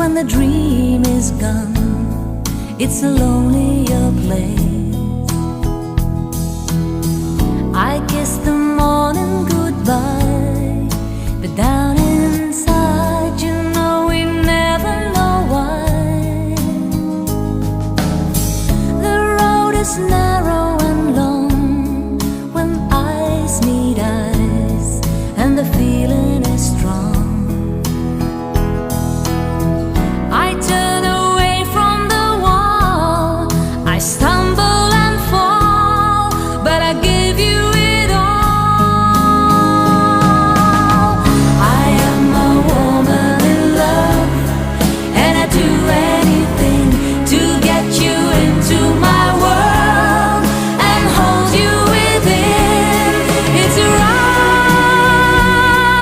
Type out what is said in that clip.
when the dream is gone, it's a lonelier place. I kiss the morning goodbye, but down inside, you know we never know why. The road is narrow and long when eyes meet eyes, and the feeling